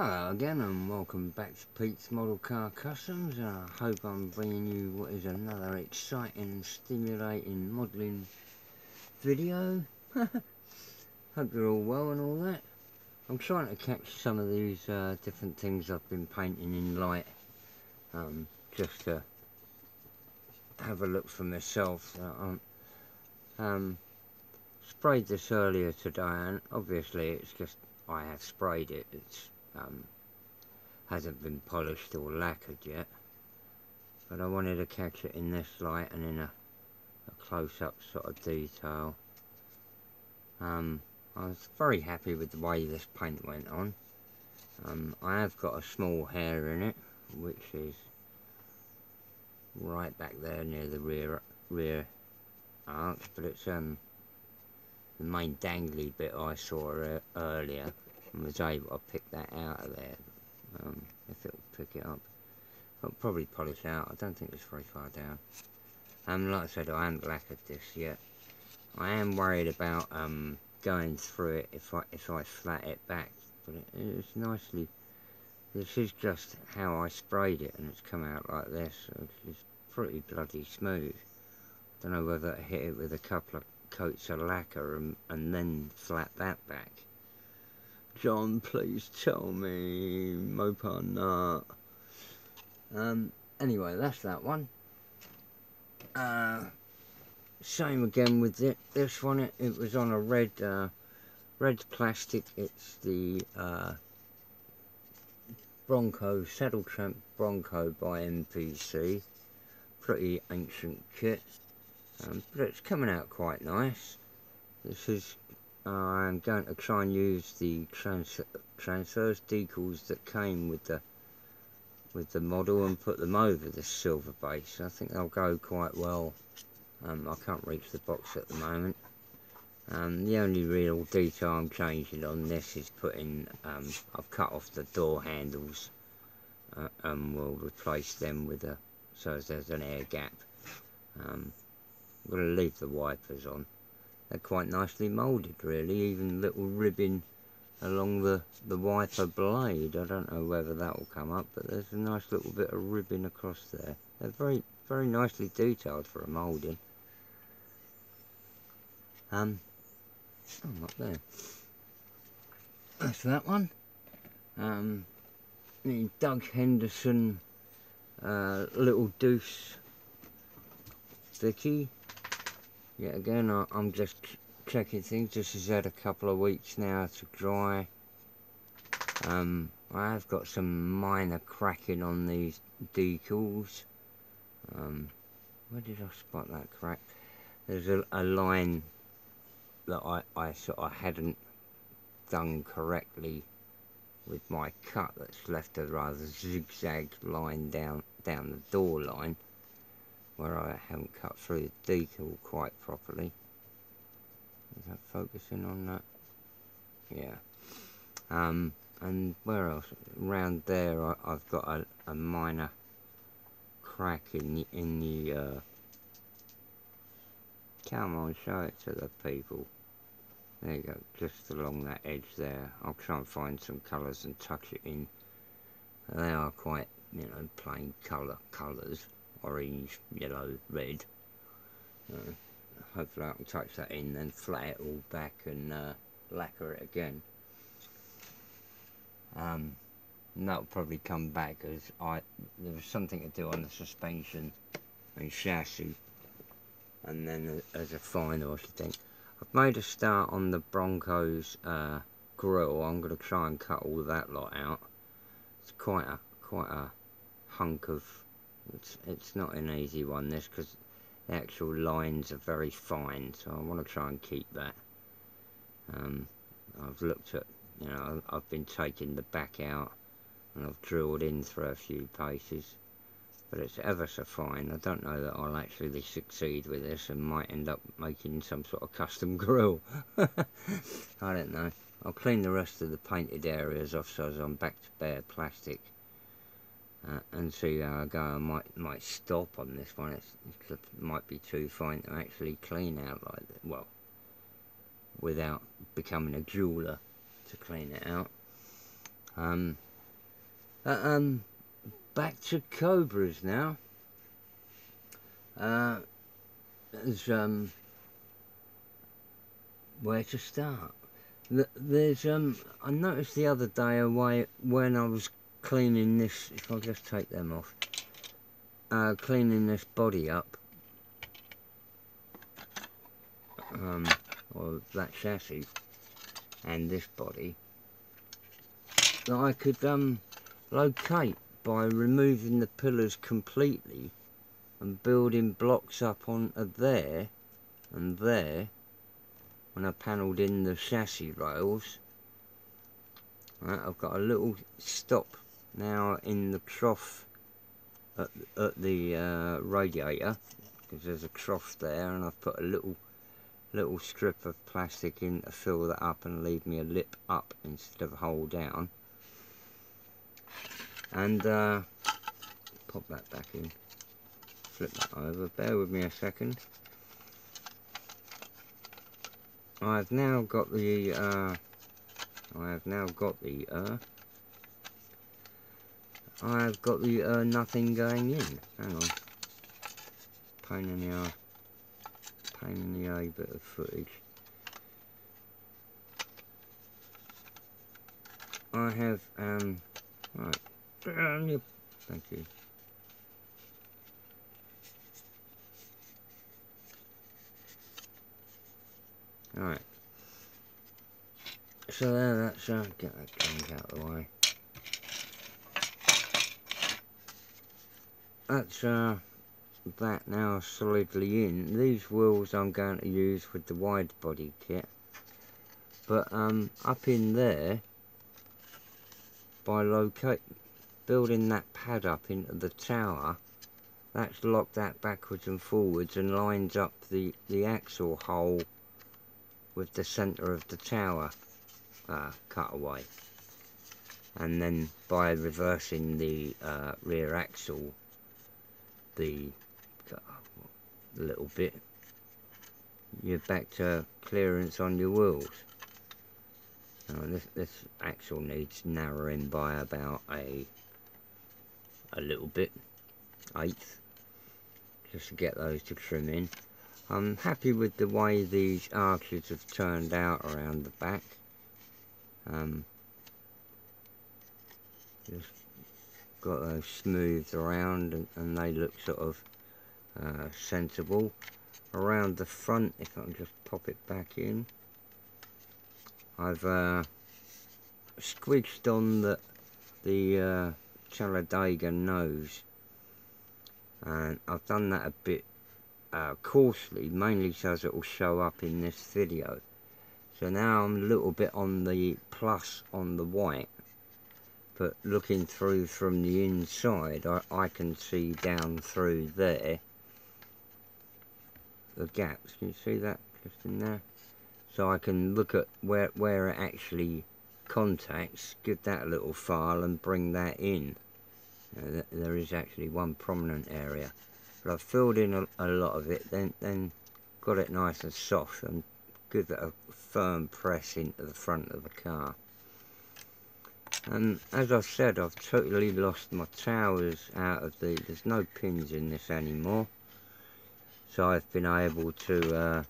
Hello again and welcome back to Pete's Model Car Customs. I hope I'm bringing you what is another exciting, stimulating modelling video. Hope you're all well and all that. I'm trying to catch some of these different things I've been painting in light, just to have a look for myself. Sprayed this earlier today, and obviously it's just I have sprayed it. It's hasn't been polished or lacquered yet, but I wanted to catch it in this light and in a close-up sort of detail. I was very happy with the way this paint went on. I have got a small hair in it, which is right back there near the rear arch, but it's the main dangly bit I saw earlier, and was able to pick that out of there. If it'll pick it up, I'll probably polish out. I don't think it's very far down. Like I said, I haven't lacquered this yet. I am worried about going through it if I flat it back, but it's nicely. This is just how I sprayed it, and it's come out like this. So it's pretty bloody smooth. Don't know whether to hit it with a couple of coats of lacquer and then flat that back. John, please tell me, Mopar anyway, that's that one. Same again with this one. It was on a red plastic. It's the Bronco Saddle Tramp Bronco by MPC. Pretty ancient kit, but it's coming out quite nice. This is. I'm going to try and use the transverse decals that came with the model and put them over this silver base. I think they'll go quite well. I can't reach the box at the moment. The only real detail I'm changing on this is putting, I've cut off the door handles and we'll replace them with so there's an air gap. I'm going to leave the wipers on. They're quite nicely moulded, really. Even little ribbing along the wiper blade. I don't know whether that will come up, but there's a nice little bit of ribbing across there. They're very, very nicely detailed for a moulding. Up there. That's that one. The Doug Henderson little deuce Vicky. Yeah, again, I'm just checking things. This has had a couple of weeks now to dry. I have got some minor cracking on these decals. Where did I spot that crack? There's a line that I sort of hadn't done correctly with my cut that's left a rather zigzag line down the door line, where I haven't cut through the decal quite properly. Is that focusing on that? Yeah. And where else? Around there, I've got a minor crack in the. Come on, show it to the people. There you go, just along that edge there. I'll try and find some colours and touch it in. They are quite, plain colours. Orange, yellow, red. Hopefully I can touch that in, then flat it all back and lacquer it again. And that'll probably come back as there was something to do on the suspension and chassis, and then as a final, I think I've made a start on the Broncos grill. I'm going to try and cut all that lot out. It's quite a hunk of. It's not an easy one, this, because the actual lines are very fine, so I want to try and keep that. I've looked at, I've been taking the back out, and I've drilled in through a few places, but it's ever so fine. I don't know that I'll actually succeed with this, and might end up making some sort of custom grill. I don't know. I'll clean the rest of the painted areas off so as I'm back to bare plastic. And see how I go. I might stop on this one. It might be too fine to actually clean out like that. Well, without becoming a jeweler to clean it out. Back to Cobras now. There's where to start. There's I noticed the other day when I was cleaning this. If I just take them off, cleaning this body up, or that chassis and this body, that I could locate by removing the pillars completely and building blocks up on there and there when I panelled in the chassis rails. Right, I've got a little stop now in the trough at the radiator, because there's a trough there, and I've put a little strip of plastic in to fill that up and leave me a lip up instead of a hole down. And pop that back in, flip that over, bear with me a second. I've now got the nothing going in. Hang on. Pain in the eye bit of footage. I have right. Thank you. Alright. So there, that's get that junk out of the way. That's that now solidly in. These wheels I'm going to use with the wide body kit. But up in there, by building that pad up into the tower, that's locked that backwards and forwards and lines up the axle hole with the centre of the tower cutaway. And then by reversing the rear axle the little bit, you're back to clearance on your wheels. This axle needs narrowing by about a little bit, 1/8, just to get those to trim in. I'm happy with the way these arches have turned out around the back. Just got those smoothed around and they look sort of sensible. Around the front, if I can just pop it back in, I've squidged on the Talladega nose, and I've done that a bit coarsely, mainly so as it will show up in this video. So now I'm a little bit on the plus on the white, but looking through from the inside, I can see down through there the gaps. Can you see that just in there? So I can look at where it actually contacts, give that a little file and bring that in. There is actually one prominent area, but I've filled in a lot of it, then got it nice and soft and give it a firm press into the front of the car. And as I've said, I've totally lost my towers out of there's no pins in this anymore, so I've been able to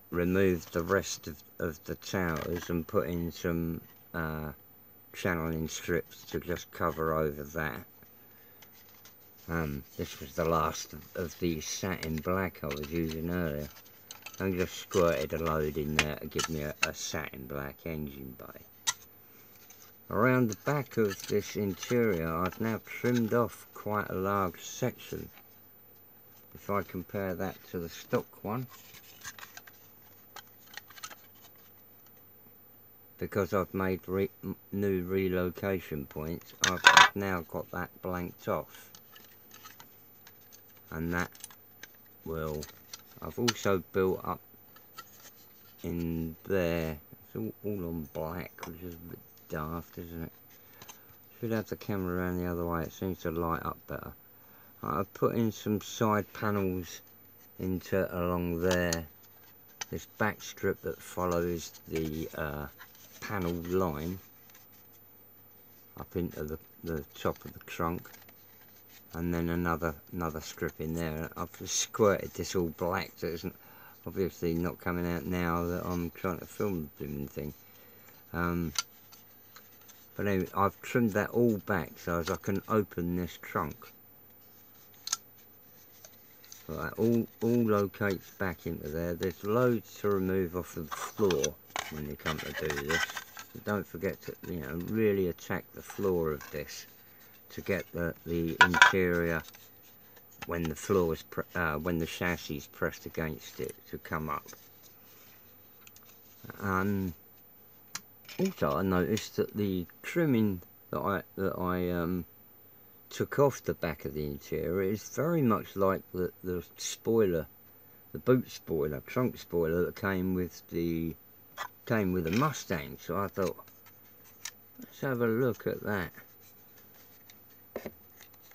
remove the rest of the towers and put in some channeling strips to just cover over that. This was the last of the satin black I was using earlier. I just squirted a load in there to give me a satin black engine bay. Around the back of this interior, I've now trimmed off quite a large section. If I compare that to the stock one, because I've made new relocation points, I've now got that blanked off, and that will, I've also built up in there, it's all on black, which is a bit daft, isn't it? Should have the camera around the other way, it seems to light up better. I've put in some side panels along there, this back strip that follows the panel line. up into the top of the trunk, and then another strip in there. I've just squirted this all black, so it's obviously not coming out now that I'm trying to film the blooming thing. But anyway, I've trimmed that all back so as I can open this trunk. So that all locates back into there. There's loads to remove off of the floor when you come to do this. So don't forget to, you know, really attack the floor of this to get the interior when the floor is when the chassis is pressed against it to come up. Also, I noticed that the trimming that I took off the back of the interior is very much like the spoiler, the boot spoiler, trunk spoiler that came with the Mustang. So I thought, let's have a look at that.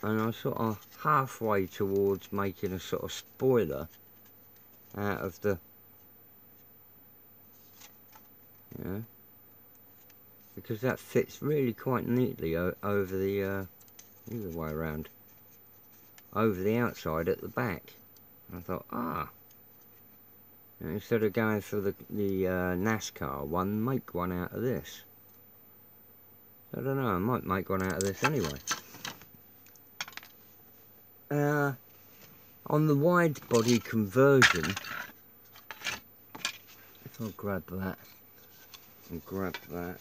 And I was sort of halfway towards making a sort of spoiler out of the, you know, because that fits really quite neatly over the either way around, over the outside at the back. I thought, instead of going for the NASCAR one, make one out of this. I don't know, I might make one out of this anyway. On the Widebody Conversion, if I'll grab that and grab that,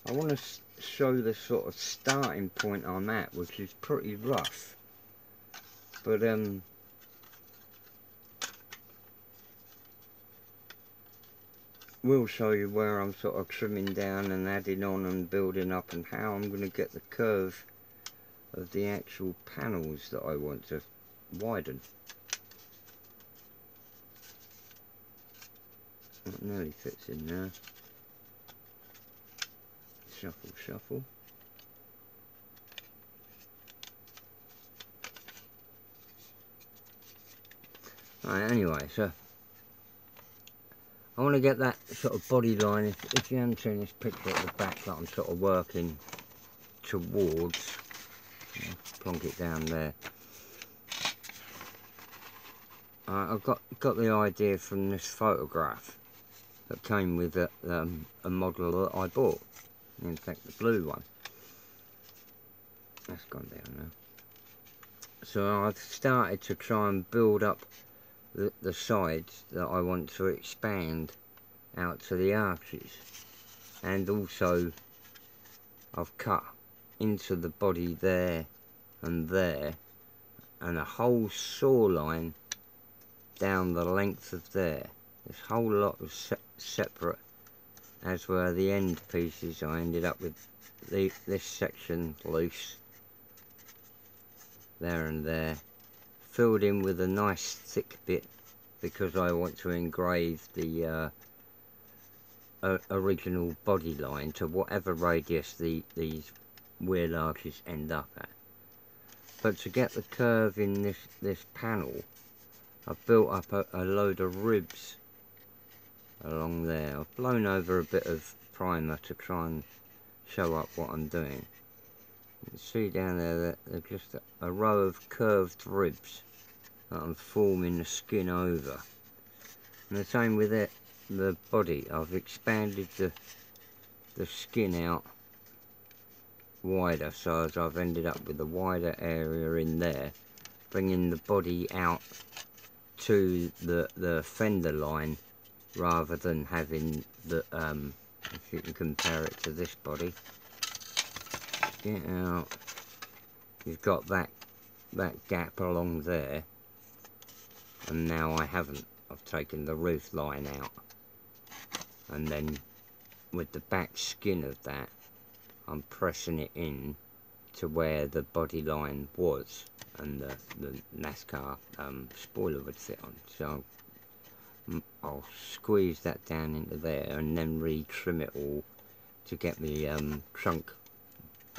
I want to show the sort of starting point I'm at, which is pretty rough, but we'll show you where I'm sort of trimming down and adding on and building up, and how I'm going to get the curve of the actual panels that I want to widen. That nearly fits in there. Shuffle, shuffle. Right, anyway, so I want to get that sort of body line. If you haven't seen this picture at the back that I'm sort of working towards, plonk it down there. I've got the idea from this photograph that came with a model that I bought. In fact, the blue one. That's gone down now. So I've started to try and build up the sides that I want to expand out to the arches. And also, I've cut into the body there, and a whole saw line down the length of there. This whole lot was separate, as were the end pieces. I ended up with this section loose, there and there, filled in with a nice thick bit, because I want to engrave the original body line to whatever radius these wheel arches end up at. But to get the curve in this panel, I've built up a load of ribs along there. I've blown over a bit of primer to try and show up what I'm doing. You can see down there that they're just a row of curved ribs that I'm forming the skin over. And the same with it, the body. I've expanded the skin out wider, so as I've ended up with a wider area in there, bringing the body out to the fender line, rather than having the if you can compare it to this body, get out, you've got that gap along there, and now I haven't. I've taken the roof line out, and then with the back skin of that, I'm pressing it in to where the body line was, and the NASCAR spoiler would fit on. So I'll squeeze that down into there and then re-trim it all to get the trunk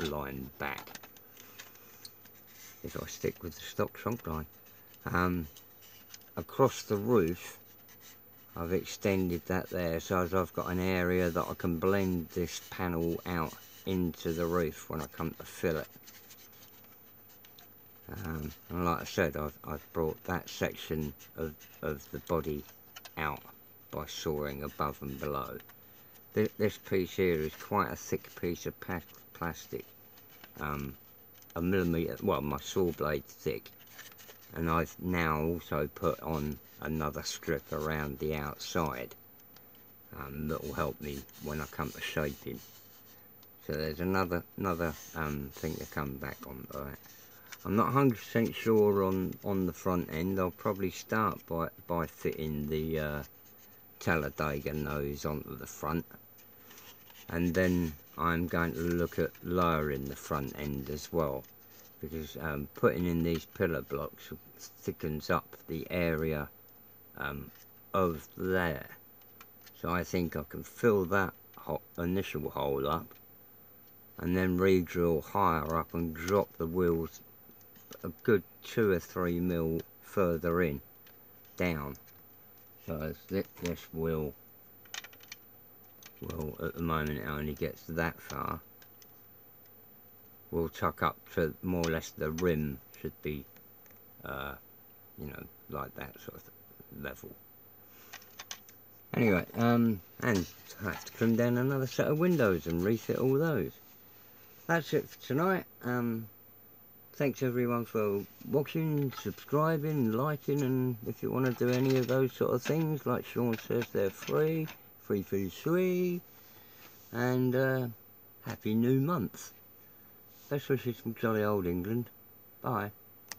line back, if I stick with the stock trunk line. Across the roof, I've extended that there so as I've got an area that I can blend this panel out into the roof when I come to fill it. And like I said, I've brought that section of the body out by sawing above and below. This piece here is quite a thick piece of plastic, a millimetre, well, my saw blade thick, and I've now also put on another strip around the outside that will help me when I come to shaping. So there's another thing to come back on that. I'm not 100% sure on the front end. I'll probably start by fitting the Talladega nose onto the front, and then I'm going to look at lowering the front end as well, because putting in these pillar blocks thickens up the area of there. So I think I can fill that initial hole up and then re-drill higher up and drop the wheels a good 2 or 3 mil further in down. So this wheel at the moment it only gets that far. We'll tuck up to more or less the rim should be you know, like that sort of level. Anyway, and I have to trim down another set of windows and refit all those. That's it for tonight. Thanks everyone for watching, subscribing, liking, and if you want to do any of those sort of things, like Sean says, they're free for free, and happy new month. Best wishes from jolly old England. Bye.